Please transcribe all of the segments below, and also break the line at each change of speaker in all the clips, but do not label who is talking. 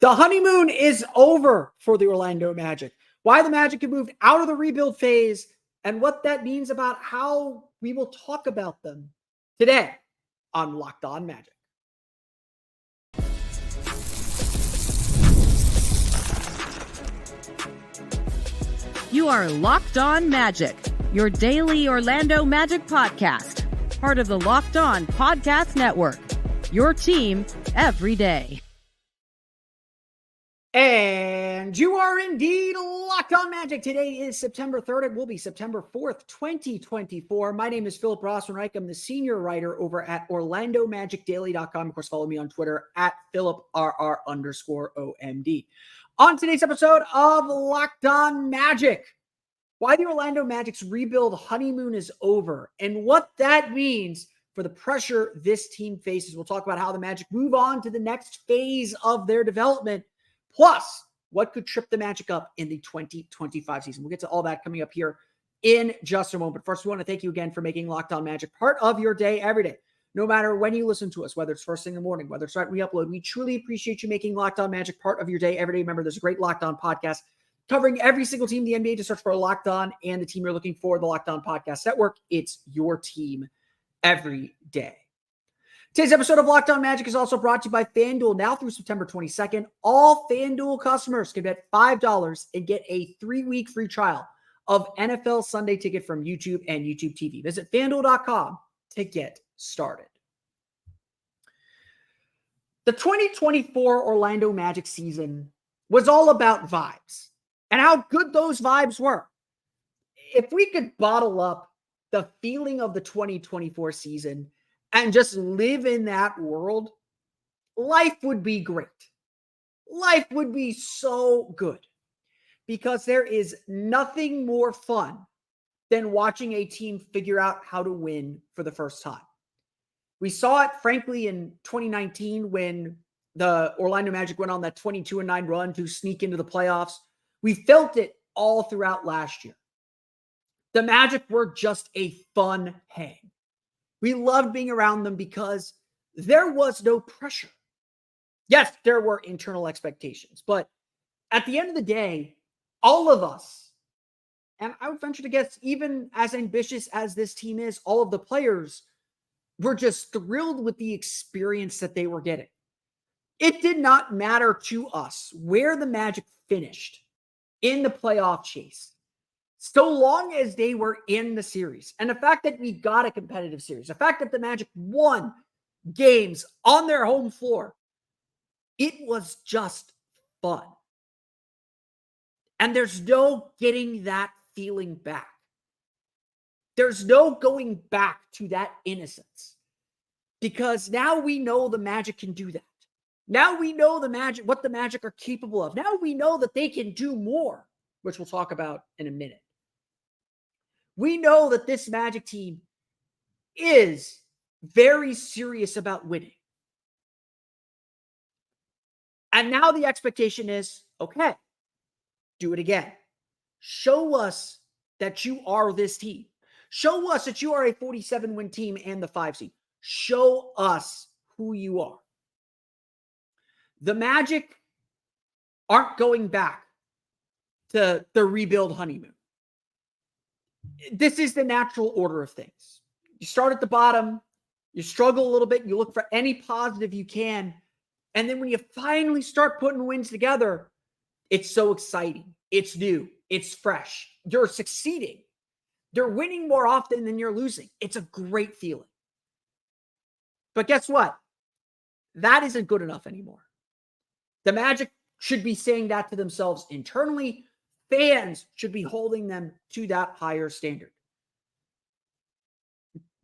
The honeymoon is over for the Orlando Magic. Why the Magic have moved out of the rebuild phase and what that means about how we will talk about them today on Locked On Magic.
You are Locked On Magic, your daily Orlando Magic podcast, part of the Locked On Podcast Network, your team every day.
And you are indeed Locked On Magic. Today is September 3rd. It will be September 4th, 2024. My name is Philip Rossman-Reich. I'm the senior writer over at OrlandoMagicDaily.com. Of course, follow me on Twitter at PhilipRR_OMD. On today's episode of Locked On Magic, why the Orlando Magic's rebuild honeymoon is over and what that means for the pressure this team faces. We'll talk about how the Magic move on to the next phase of their development. Plus, what could trip the Magic up in the 2025 season? We'll get to all that coming up here in just a moment. But first, we want to thank you again for making Locked On Magic part of your day every day. No matter when you listen to us, whether it's first thing in the morning, whether it's right when we upload, we truly appreciate you making Locked On Magic part of your day every day. Remember, there's a great Locked On podcast covering every single team in the NBA. To search for Locked On and the team you're looking for, the Locked On Podcast Network. It's your team every day. Today's episode of Locked On Magic is also brought to you by FanDuel. Now through September 22nd, all FanDuel customers can bet $5 and get a 3-week free trial of NFL Sunday Ticket from YouTube and YouTube TV. Visit FanDuel.com to get started. The 2024 Orlando Magic season was all about vibes and how good those vibes were. If we could bottle up the feeling of the 2024 season and just live in that world, life would be great. Life would be so good because there is nothing more fun than watching a team figure out how to win for the first time. We saw it, frankly, in 2019 when the Orlando Magic went on that 22-9 run to sneak into the playoffs. We felt it all throughout last year. The Magic were just a fun hang. We loved being around them because there was no pressure. Yes, there were internal expectations, but at the end of the day, all of us, and I would venture to guess, even as ambitious as this team is, all of the players were just thrilled with the experience that they were getting. It did not matter to us where the Magic finished in the playoff chase, so long as they were in the series. And the fact that we got a competitive series, the fact that the Magic won games on their home floor, it was just fun. And there's no getting that feeling back. There's no going back to that innocence. Because now we know the Magic can do that. Now we know the Magic, what the Magic are capable of. Now we know that they can do more, which we'll talk about in a minute. We know that this Magic team is very serious about winning. And now the expectation is, okay, do it again. Show us that you are this team. Show us that you are a 47-win team and the 5 seed. Show us who you are. The Magic aren't going back to the rebuild honeymoon. This is the natural order of things. You start at the bottom, you struggle a little bit, you look for any positive you can, and then when you finally start putting wins together, it's so exciting. It's new. It's fresh. You're succeeding. They're winning more often than you're losing. It's a great feeling. But guess what? That isn't good enough anymore. The Magic should be saying that to themselves internally. Fans should be holding them to that higher standard.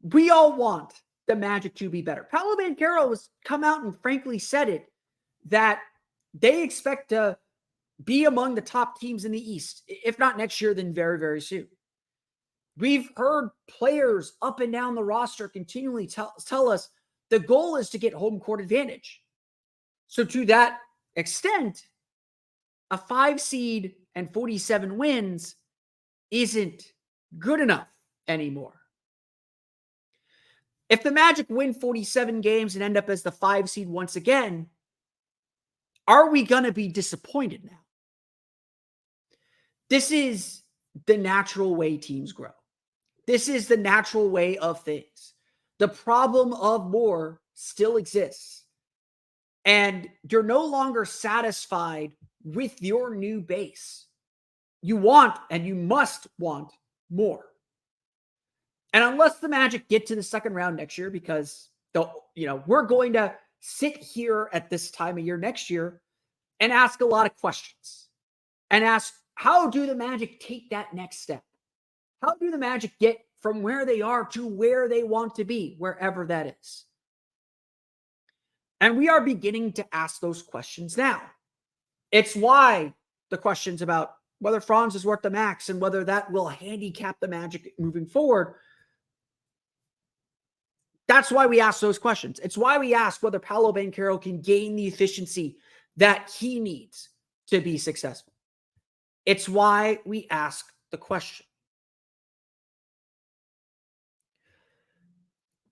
We all want the Magic to be better. Paolo Banchero has come out and frankly said it, that they expect to be among the top teams in the East, if not next year, then very, very soon. We've heard players up and down the roster continually tell us the goal is to get home court advantage. So to that extent, a 5 seed and 47 wins isn't good enough anymore. If the Magic win 47 games and end up as the 5 seed once again, Are we going to be disappointed now? This is the natural way teams grow. This is the natural way of things. The problem of more still exists. And you're no longer satisfied with your new base. You want and you must want more. And unless the Magic get to the second round next year, because we're going to sit here at this time of year next year and ask a lot of questions and ask, how do the Magic take that next step? How do the Magic get from where they are to where they want to be, wherever that is? And we are beginning to ask those questions now. It's why the questions about whether Franz is worth the max and whether that will handicap the Magic moving forward, that's why we ask those questions. It's why we ask whether Paolo Banchero can gain the efficiency that he needs to be successful. It's why we ask the question.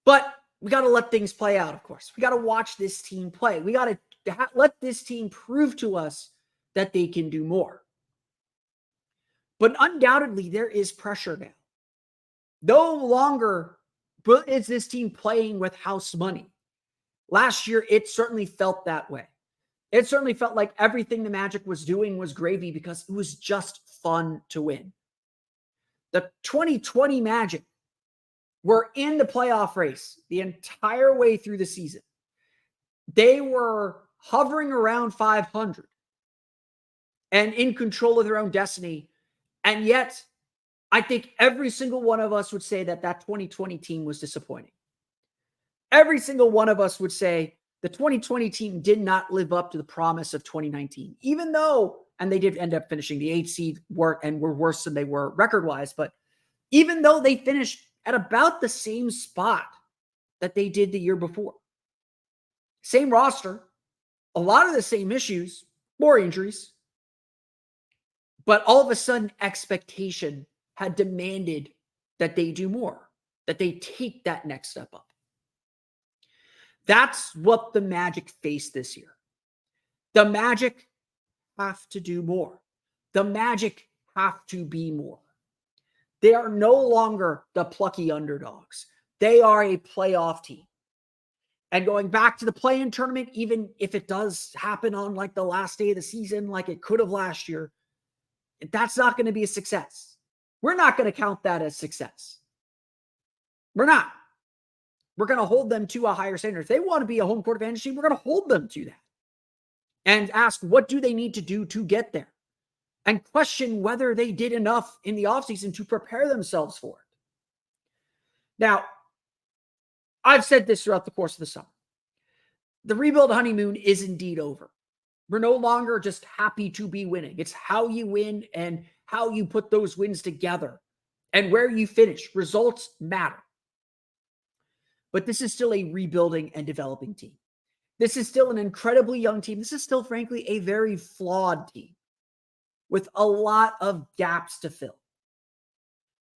But we got to let things play out, of course. We got to watch this team play. We got to let this team prove to us that they can do more. But undoubtedly, there is pressure now. No longer is this team playing with house money. Last year, it certainly felt that way. It certainly felt like everything the Magic was doing was gravy because it was just fun to win. The 2020 Magic were in the playoff race the entire way through the season. They were hovering around 500 and in control of their own destiny. And yet, I think every single one of us would say that 2020 team was disappointing. Every single one of us would say the 2020 team did not live up to the promise of 2019, even though, and they did end up finishing the 8th seed were worse than they were record-wise, but even though they finished at about the same spot that they did the year before. Same roster, a lot of the same issues, more injuries, but all of a sudden expectation had demanded that they do more, that they take that next step up. That's what the Magic faced this year. The Magic have to do more. The Magic have to be more. They are no longer the plucky underdogs. They are a playoff team. And going back to the play-in tournament, even if it does happen on like the last day of the season, like it could have last year, that's not going to be a success. We're not going to count that as success. We're not. We're going to hold them to a higher standard. If they want to be a home court advantage team, we're going to hold them to that. And ask, what do they need to do to get there? And question whether they did enough in the offseason to prepare themselves for it. Now, I've said this throughout the course of the summer. The rebuild honeymoon is indeed over. We're no longer just happy to be winning. It's how you win and how you put those wins together and where you finish. Results matter. But this is still a rebuilding and developing team. This is still an incredibly young team. This is still, frankly, a very flawed team with a lot of gaps to fill.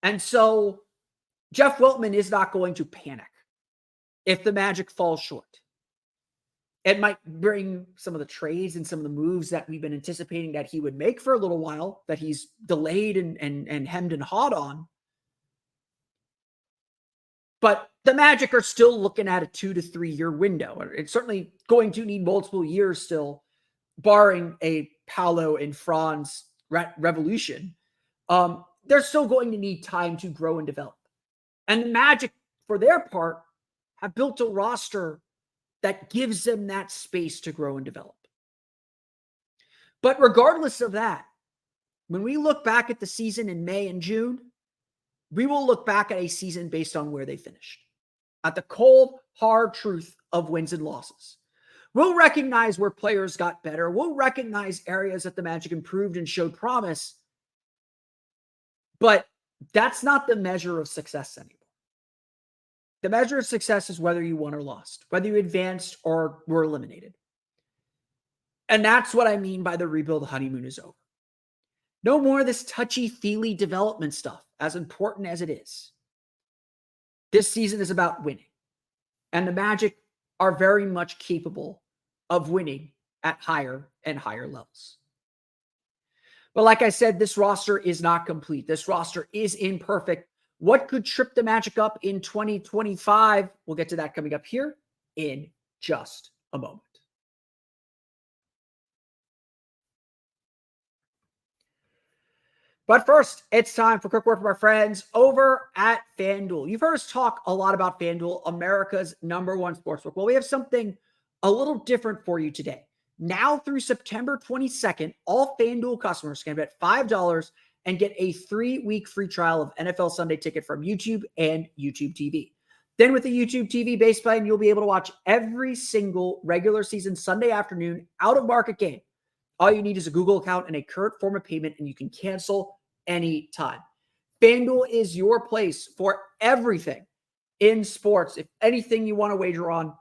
And so Jeff Weltman is not going to panic if the Magic falls short. It might bring some of the trades and some of the moves that we've been anticipating that he would make for a little while, that he's delayed and hemmed and hawed on. But the Magic are still looking at a 2 to 3 year window. It's certainly going to need multiple years still, barring a Paolo and Franz revolution. They're still going to need time to grow and develop. And the Magic, for their part, have built a roster that gives them that space to grow and develop. But regardless of that, when we look back at the season in May and June, we will look back at a season based on where they finished. At the cold, hard truth of wins and losses. We'll recognize where players got better. We'll recognize areas that the Magic improved and showed promise. But that's not the measure of success anymore. The measure of success is whether you won or lost, whether you advanced or were eliminated. And that's what I mean by the rebuild honeymoon is over. No more of this touchy-feely development stuff, as important as it is. This season is about winning. And the Magic are very much capable of winning at higher and higher levels. But like I said, this roster is not complete. This roster is imperfect. What could trip the Magic up in 2025? We'll get to that coming up here in just a moment. But first, it's time for a quick word from our friends over at FanDuel. You've heard us talk a lot about FanDuel, America's #1 sportsbook. Well, we have something a little different for you today. Now through September 22nd, all FanDuel customers can bet $5 and get a 3-week free trial of NFL Sunday Ticket from YouTube and YouTube TV. Then with the YouTube TV base plan, you'll be able to watch every single regular season Sunday afternoon out-of-market game. All you need is a Google account and a current form of payment, and you can cancel anytime. FanDuel is your place for everything in sports. If anything you want to wager on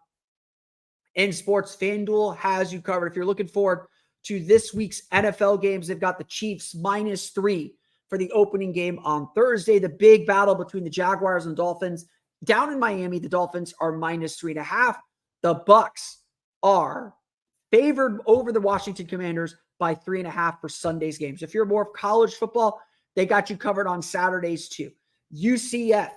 in sports, FanDuel has you covered. If you're looking forward to this week's NFL games, they've got the Chiefs -3 for the opening game on Thursday. The big battle between the Jaguars and Dolphins. Down in Miami, the Dolphins are -3.5. The Bucs are favored over the Washington Commanders by 3.5 for Sunday's games. If you're more of college football, they got you covered on Saturdays too. UCF,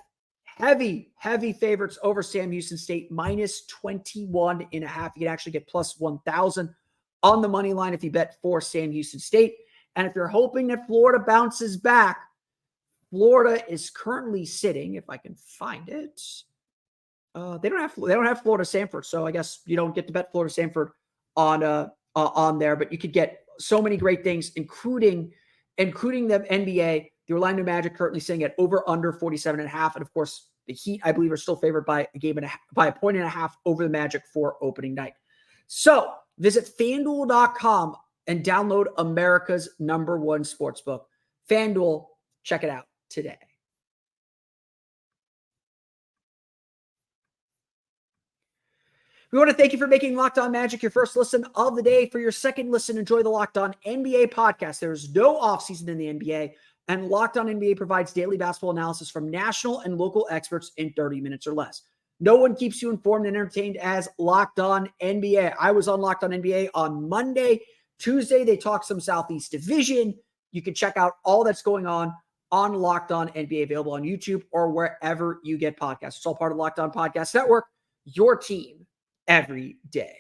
heavy favorites over Sam Houston State, -21.5. You can actually get +1,000 on the money line if you bet for Sam Houston State. And if you're hoping that Florida bounces back, Florida is currently sitting, if I can find it. They don't have Florida Samford, so I guess you don't get to bet Florida Samford on there, but you could get so many great things, including the NBA. The Orlando Magic currently sitting at over under 47.5. And of course, the Heat, I believe, are still favored by a point and a half over the Magic for opening night. So visit FanDuel.com and download America's #1 sportsbook. FanDuel, check it out today. We want to thank you for making Locked On Magic your first listen of the day. For your second listen, enjoy the Locked On NBA podcast. There is no offseason in the NBA, and Locked On NBA provides daily basketball analysis from national and local experts in 30 minutes or less. No one keeps you informed and entertained as Locked On NBA. I was on Locked On NBA on Monday. Tuesday, they talked some Southeast Division. You can check out all that's going on Locked On NBA, available on YouTube or wherever you get podcasts. It's all part of Locked On Podcast Network, your team every day.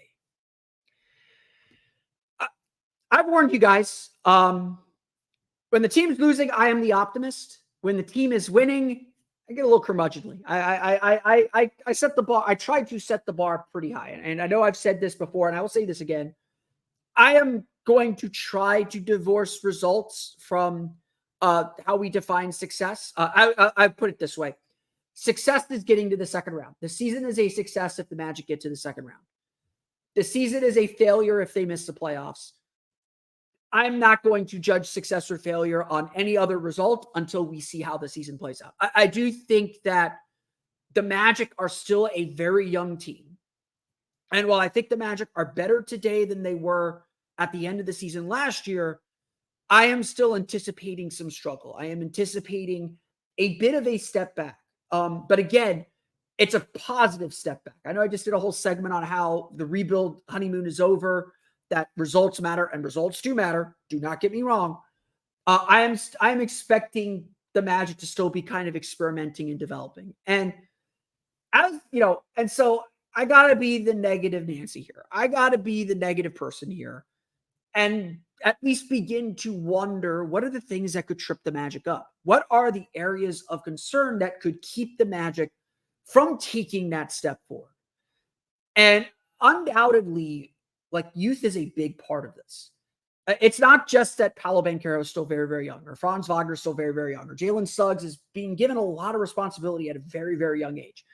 I've warned you guys, when the team's losing, I am the optimist. When the team is winning, I get a little curmudgeonly. I set the bar. I tried to set the bar pretty high. And I know I've said this before, and I will say this again. I am going to try to divorce results from how we define success. I put it this way. Success is getting to the second round. The season is a success if the Magic get to the second round. The season is a failure if they miss the playoffs. I'm not going to judge success or failure on any other result until we see how the season plays out. I do think that the Magic are still a very young team. And while I think the Magic are better today than they were at the end of the season last year, I am still anticipating some struggle. I am anticipating a bit of a step back. But again, it's a positive step back. I know I just did a whole segment on how the rebuild honeymoon is over, that results matter, and results do matter. Do not get me wrong. I'm expecting the Magic to still be kind of experimenting and developing. And and so I gotta be the negative Nancy here. I gotta be the negative person here. And at least begin to wonder, what are the things that could trip the Magic up? What are the areas of concern that could keep the Magic from taking that step forward? And undoubtedly, youth is a big part of this. It's not just that Paolo Banchero is still very, very young, or Franz Wagner is still very, very young, or Jalen Suggs is being given a lot of responsibility at a very, very young age.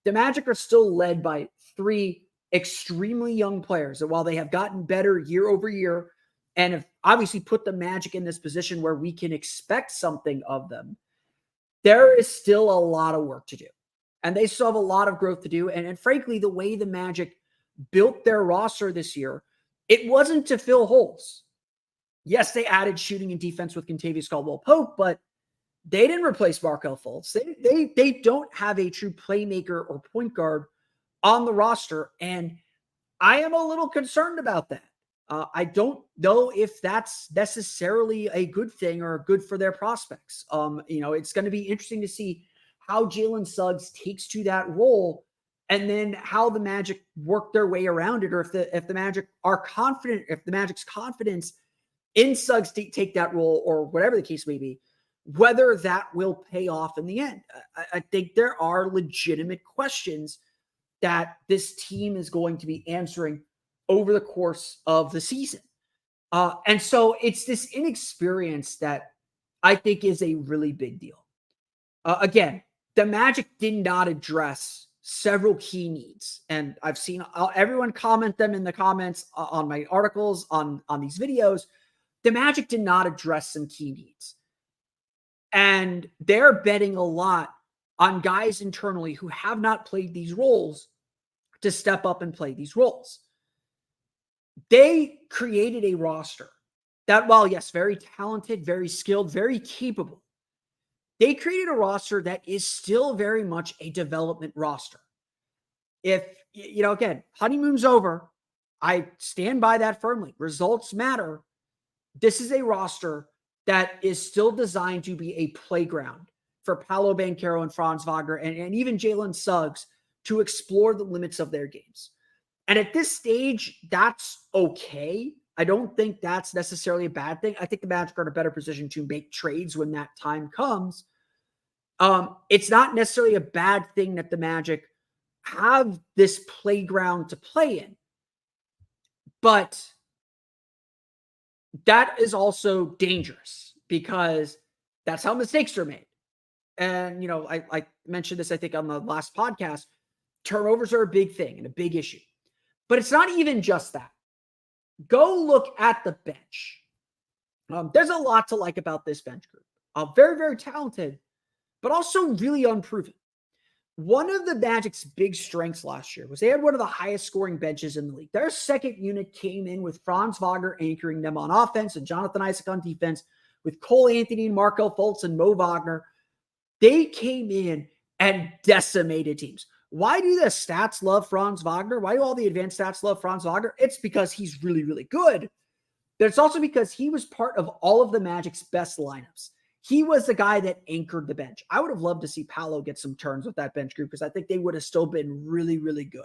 The Magic are still led by 3 extremely young players. And while they have gotten better year over year, and have obviously put the Magic in this position where we can expect something of them, there is still a lot of work to do. And they still have a lot of growth to do. And frankly, the way the Magic built their roster this year, it wasn't to fill holes. Yes, they added shooting and defense with Kentavious Caldwell-Pope, but they didn't replace Markelle Fultz. They don't have a true playmaker or point guard on the roster. And I am a little concerned about that. I don't know if that's necessarily a good thing or good for their prospects. It's going to be interesting to see how Jalen Suggs takes to that role, and then how the Magic work their way around it, or if the Magic are confident, if the Magic's confidence in Suggs to take that role, or whatever the case may be, whether that will pay off in the end. I think there are legitimate questions that this team is going to be answering over the course of the season. And so it's this inexperience that I think is a really big deal. Again, the Magic did not address several key needs. And I've seen everyone comment them in the comments on my articles, on these videos. The Magic did not address some key needs. And they're betting a lot on guys internally who have not played these roles to step up and play these roles. They created a roster that, while yes, very talented, very skilled, very capable, they created a roster that is still very much a development roster. If, again, honeymoon's over, I stand by that firmly. Results matter. This is a roster that is still designed to be a playground for Paolo Banchero and Franz Wagner and even Jalen Suggs to explore the limits of their games. And at this stage, that's okay. I don't think that's necessarily a bad thing. I think the Magic are in a better position to make trades when that time comes. It's not necessarily a bad thing that the Magic have this playground to play in. But that is also dangerous, because that's how mistakes are made. And, I mentioned this, I think, on the last podcast. Turnovers are a big thing and a big issue. But it's not even just that. Go look at the bench. There's a lot to like about this bench group. Very, very talented, but also really unproven. One of the Magic's big strengths last year was they had one of the highest scoring benches in the league. Their second unit came in with Franz Wagner anchoring them on offense and Jonathan Isaac on defense, with Cole Anthony and Markelle Fultz and Mo Wagner. They came in and decimated teams. Why do the stats love Franz Wagner? Why do all the advanced stats love Franz Wagner? It's because he's really, really good. But it's also because he was part of all of the Magic's best lineups. He was the guy that anchored the bench. I would have loved to see Paolo get some turns with that bench group, because I think they would have still been really, really good.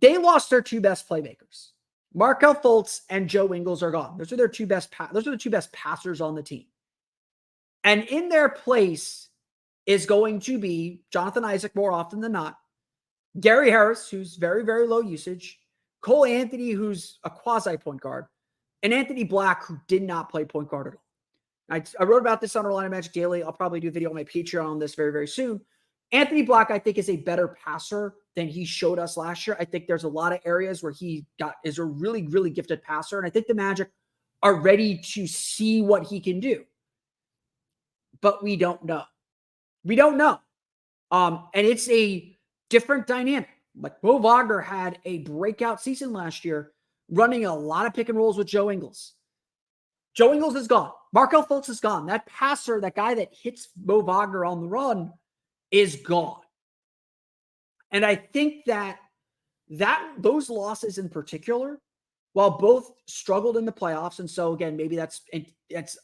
They lost their two best playmakers. Markelle Fultz and Joe Ingles are gone. Those are the two best passers on the team. And in their place is going to be Jonathan Isaac more often than not, Gary Harris, who's very, very low usage, Cole Anthony, who's a quasi point guard, and Anthony Black, who did not play point guard at all. I wrote about this on Orlando Magic Daily. I'll probably do a video on my Patreon on this very, very soon. Anthony Black, I think, is a better passer than he showed us last year. I think there's a lot of areas where he is a really, really gifted passer. And I think the Magic are ready to see what he can do. But we don't know. We don't know. And it's a different dynamic. Like Mo Wagner had a breakout season last year, running a lot of pick and rolls with Joe Ingles. Joe Ingles is gone. Markelle Fultz is gone. That passer, that guy that hits Mo Wagner on the run, is gone. And I think that those losses in particular, while both struggled in the playoffs, and so again, maybe that's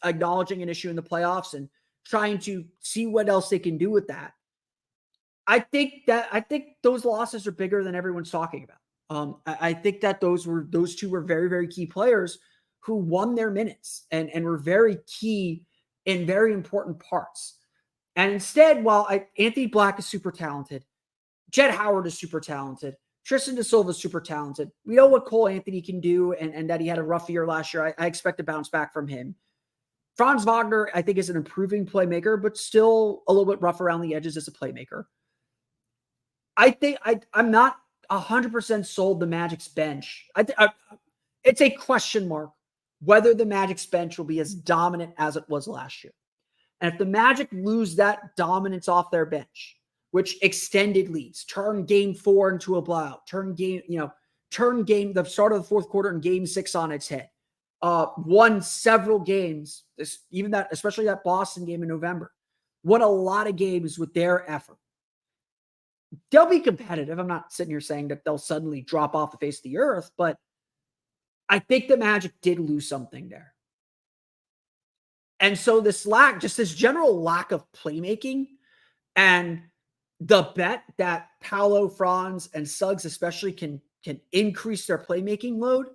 acknowledging an issue in the playoffs and trying to see what else they can do with that. I think those losses are bigger than everyone's talking about. I think that those two were very, very key players who won their minutes and were very key in very important parts. And instead, while Anthony Black is super talented, Jett Howard is super talented, Tristan DeSilva is super talented. We know what Cole Anthony can do, and that he had a rough year last year. I expect to bounce back from him. Franz Wagner, I think, is an improving playmaker, but still a little bit rough around the edges as a playmaker. I think I'm not 100% sold the Magic's bench. It's a question mark whether the Magic's bench will be as dominant as it was last year. And if the Magic lose that dominance off their bench, which extended leads, turn game 4 into a blowout, turn the start of the fourth quarter in game 6 on its head, won several games, especially that Boston game in November, won a lot of games with their effort. they'll be competitive. I'm not sitting here saying that they'll suddenly drop off the face of the earth, but I think the Magic did lose something there. And so this general lack of playmaking, and the bet that Paolo, Franz, and Suggs especially can increase their playmaking load,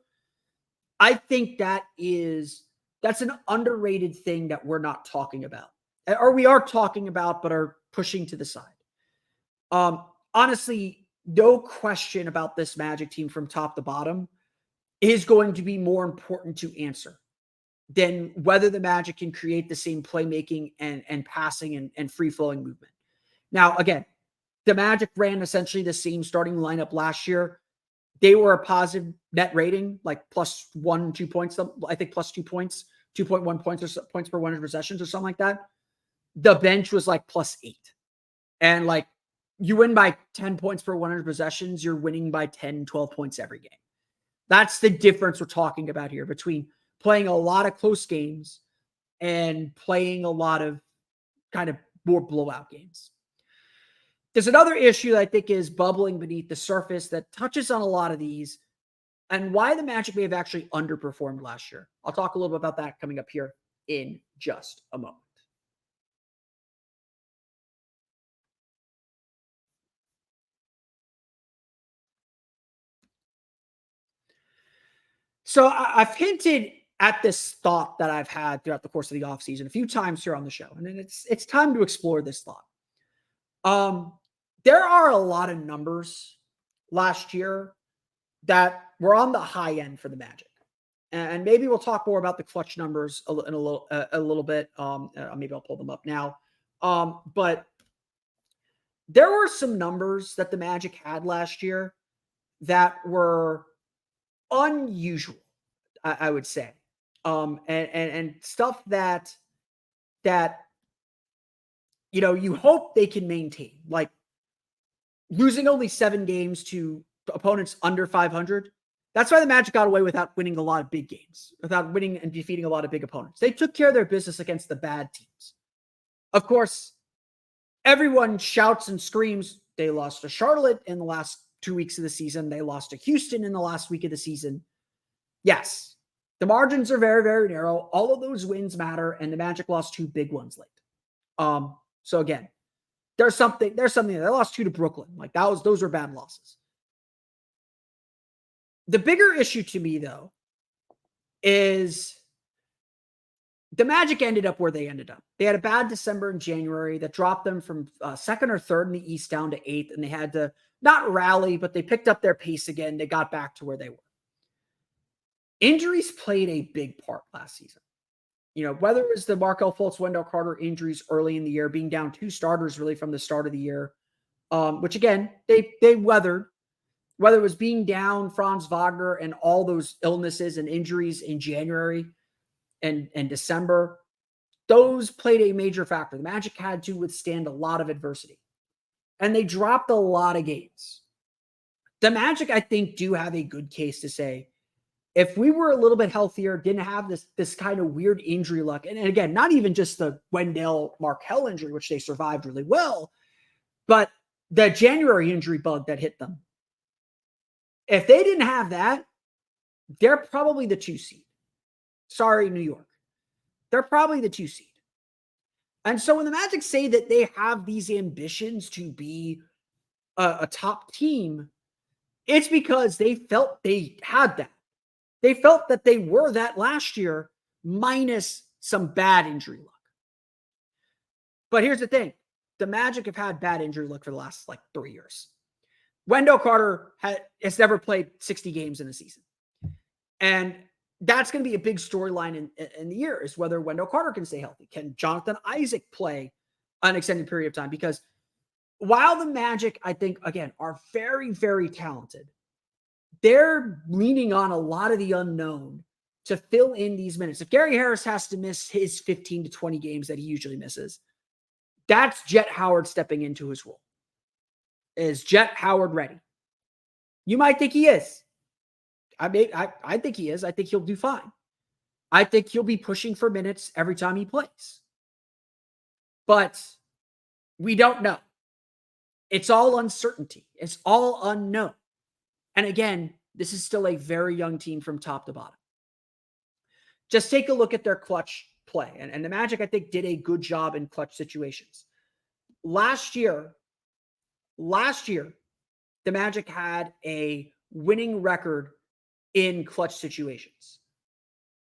I think that's an underrated thing that we're not talking about. Or we are talking about, but are pushing to the side. Honestly, no question about this Magic team from top to bottom is going to be more important to answer than whether the Magic can create the same playmaking and passing and free-flowing movement. Now, again, the Magic ran essentially the same starting lineup last year. They were a positive net rating, like plus 1, 2 points. I think plus 2 points, 2.1 points or points per 100 possessions or something like that. The bench was like plus 8. And like you win by 10 points per 100 possessions, you're winning by 10, 12 points every game. That's the difference we're talking about here between playing a lot of close games and playing a lot of kind of more blowout games. There's another issue that I think is bubbling beneath the surface that touches on a lot of these and why the Magic may have actually underperformed last year. I'll talk a little bit about that coming up here in just a moment. So I've hinted at this thought that I've had throughout the course of the offseason a few times here on the show, and then it's time to explore this thought. There are a lot of numbers last year that were on the high end for the Magic. And maybe we'll talk more about the clutch numbers in a little bit. Maybe I'll pull them up now. But there were some numbers that the Magic had last year that were unusual, I would say. And stuff that you hope they can maintain, like losing only 7 games to opponents under 500. That's why the Magic got away without winning a lot of big games, without winning and defeating a lot of big opponents. They took care of their business against the bad teams. Of course, everyone shouts and screams they lost to Charlotte in the last 2 weeks of the season. They lost to Houston in the last week of the season. Yes, the margins are very, very narrow. All of those wins matter, and the Magic lost 2 big ones late. So again, there's something. They lost 2 to Brooklyn. Like those were bad losses. The bigger issue to me, though, is the Magic ended up where they ended up. They had a bad December and January that dropped them from 2nd or 3rd in the East down to 8th, and they had to not rally, but they picked up their pace again. They got back to where they were. Injuries played a big part last season. Whether it was the Markelle Fultz, Wendell Carter injuries early in the year, being down 2 starters really from the start of the year, which again, they weathered. Whether it was being down Franz Wagner and all those illnesses and injuries in January and December, those played a major factor. The Magic had to withstand a lot of adversity, and they dropped a lot of games. The Magic, I think, do have a good case to say, if we were a little bit healthier, didn't have this kind of weird injury luck, and again, not even just the Wendell Markelle injury, which they survived really well, but the January injury bug that hit them. If they didn't have that, they're probably the 2 seed. Sorry, New York. They're probably the 2 seed. And so when the Magic say that they have these ambitions to be a top team, it's because they felt they had that. They felt that they were that last year, minus some bad injury luck. But here's the thing. The Magic have had bad injury luck for the last 3 years. Wendell Carter has never played 60 games in a season. And that's going to be a big storyline in the year, is whether Wendell Carter can stay healthy. Can Jonathan Isaac play an extended period of time? Because while the Magic, I think, again, are very, very talented, they're leaning on a lot of the unknown to fill in these minutes. If Gary Harris has to miss his 15 to 20 games that he usually misses, that's Jet Howard stepping into his role. Is Jet Howard ready? You might think he is. I think he is. I think he'll do fine. I think he'll be pushing for minutes every time he plays. But we don't know. It's all uncertainty. It's all unknown. And again, this is still a very young team from top to bottom. Just take a look at their clutch play. And the Magic, I think, did a good job in clutch situations. Last year, the Magic had a winning record in clutch situations.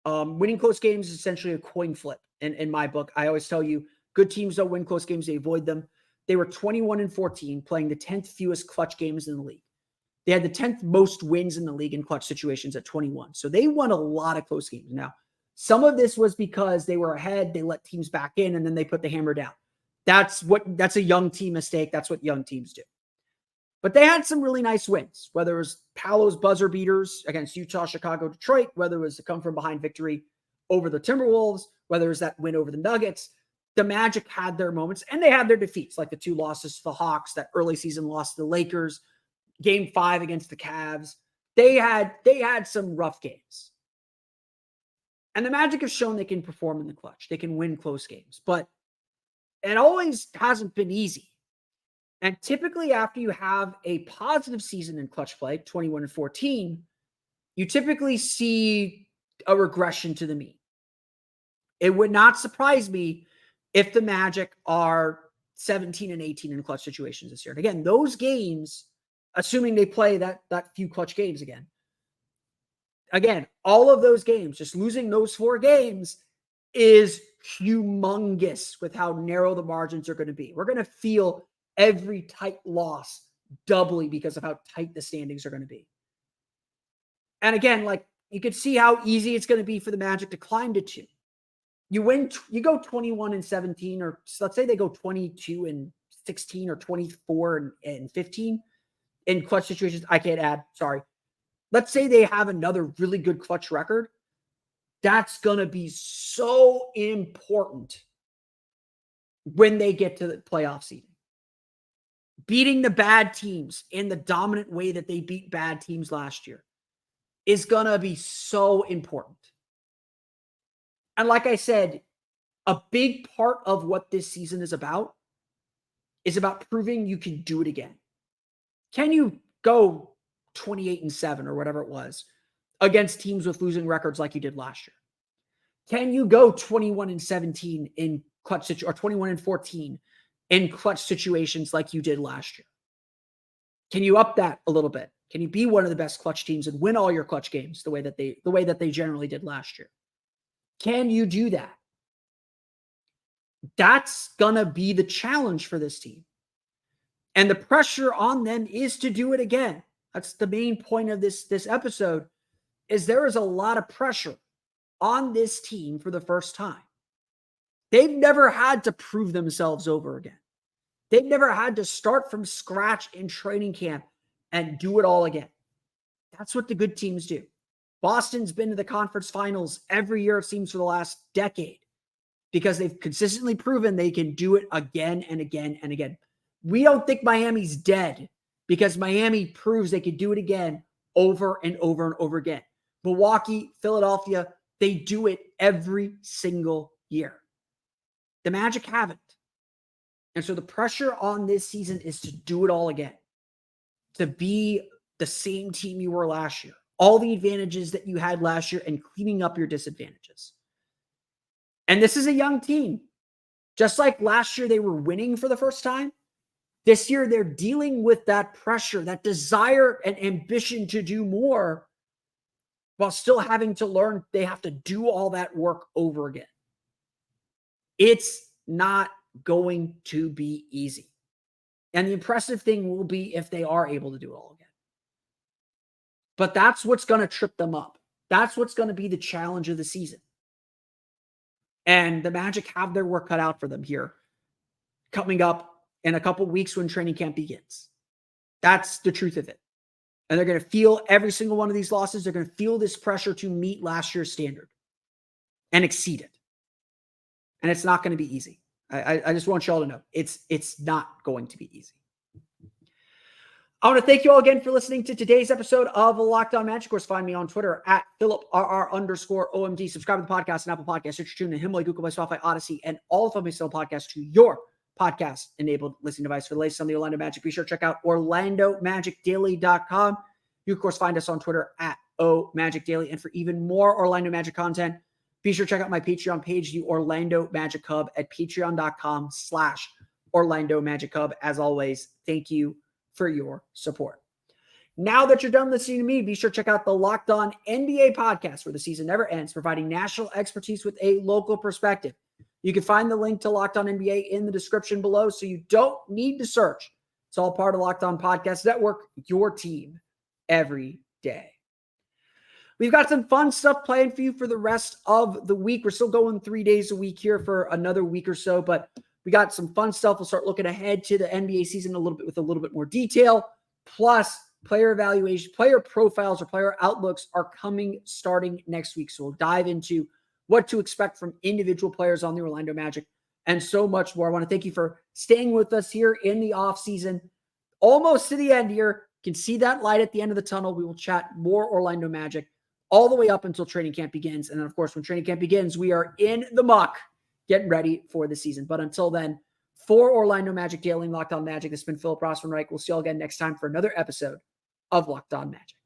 Winning close games is essentially a coin flip in my book. I always tell you, good teams don't win close games, they avoid them. They were 21-14, playing the 10th fewest clutch games in the league. They had the 10th most wins in the league in clutch situations at 21. So they won a lot of close games. Now, some of this was because they were ahead, they let teams back in, and then they put the hammer down. That's a young team mistake. That's what young teams do. But they had some really nice wins, whether it was Paolo's buzzer beaters against Utah, Chicago, Detroit, whether it was a come from behind victory over the Timberwolves, whether it was that win over the Nuggets. The Magic had their moments, and they had their defeats, like the 2 losses to the Hawks, that early season loss to the Lakers, Game 5 against the Cavs. They had some rough games. And the Magic have shown they can perform in the clutch. They can win close games, but it always hasn't been easy. And typically after you have a positive season in clutch play, 21-14, you typically see a regression to the mean. It would not surprise me if the Magic are 17-18 in clutch situations this year. And again, those games, assuming they play that few clutch games again, all of those games, just losing those 4 games is humongous with how narrow the margins are going to be. We're going to feel every tight loss doubly because of how tight the standings are going to be. And again, like, you could see how easy it's going to be for the Magic to climb to 2. You go 21-17, or let's say they go 22-16 or 24-15 in clutch situations. I can't add, sorry. Let's say they have another really good clutch record. That's going to be so important when they get to the playoff seeding. Beating the bad teams in the dominant way that they beat bad teams last year is going to be so important. And like I said, a big part of what this season is about proving you can do it again. Can you go 28-7 or whatever it was against teams with losing records like you did last year? Can you go 21-17 in clutch or 21-14 in clutch situations like you did last year? Can you up that a little bit? Can you be one of the best clutch teams and win all your clutch games the way that they generally did last year? Can you do that? That's gonna be the challenge for this team. And the pressure on them is to do it again. That's the main point of this episode, is there is a lot of pressure on this team for the first time. They've never had to prove themselves over again. They've never had to start from scratch in training camp and do it all again. That's what the good teams do. Boston's been to the conference finals every year, it seems, for the last decade, because they've consistently proven they can do it again and again and again. We don't think Miami's dead because Miami proves they can do it again over and over and over again. Milwaukee, Philadelphia, they do it every single year. The Magic haven't. And so the pressure on this season is to do it all again, to be the same team you were last year, all the advantages that you had last year and cleaning up your disadvantages. And this is a young team. Just like last year they were winning for the first time, this year they're dealing with that pressure, that desire and ambition to do more, while still having to learn they have to do all that work over again. It's not going to be easy. And the impressive thing will be if they are able to do it all again. But that's what's going to trip them up. That's what's going to be the challenge of the season. And the Magic have their work cut out for them here, coming up in a couple weeks when training camp begins. That's the truth of it. And they're going to feel every single one of these losses. They're going to feel this pressure to meet last year's standard and exceed it. And it's not going to be easy. I just want y'all to know it's not going to be easy. I want to thank you all again for listening to today's episode of Locked On Magic. Of course, find me on Twitter at PhilipRR_OMD. Subscribe to the podcast and Apple Podcasts, Stitcher, TuneIn, Himalaya, Google Play, Spotify, Odyssey, and all of them still podcasts to your podcast-enabled listening device for the latest on the Orlando Magic. Be sure to check out OrlandoMagicDaily.com. You, of course, find us on Twitter at OMagicDaily. And for even more Orlando Magic content, be sure to check out my Patreon page, the Orlando Magic Hub, at patreon.com/Orlando Magic Hub. As always, thank you for your support. Now that you're done listening to me, be sure to check out the Locked On NBA podcast, where the season never ends, providing national expertise with a local perspective. You can find the link to Locked On NBA in the description below, so you don't need to search. It's all part of Locked On Podcast Network, your team every day. We've got some fun stuff planned for you for the rest of the week. We're still going 3 days a week here for another week or so, but we got some fun stuff. We'll start looking ahead to the NBA season with a little bit more detail. Plus, player evaluation, player profiles, or player outlooks are coming starting next week. So we'll dive into what to expect from individual players on the Orlando Magic and so much more. I want to thank you for staying with us here in the offseason. Almost to the end here. You can see that light at the end of the tunnel. We will chat more Orlando Magic all the way up until training camp begins. And then, of course, when training camp begins, we are in the muck getting ready for the season. But until then, for Orlando Magic Daily and Locked On Magic, this has been Philip Rossman-Reich. We'll see you all again next time for another episode of Locked On Magic.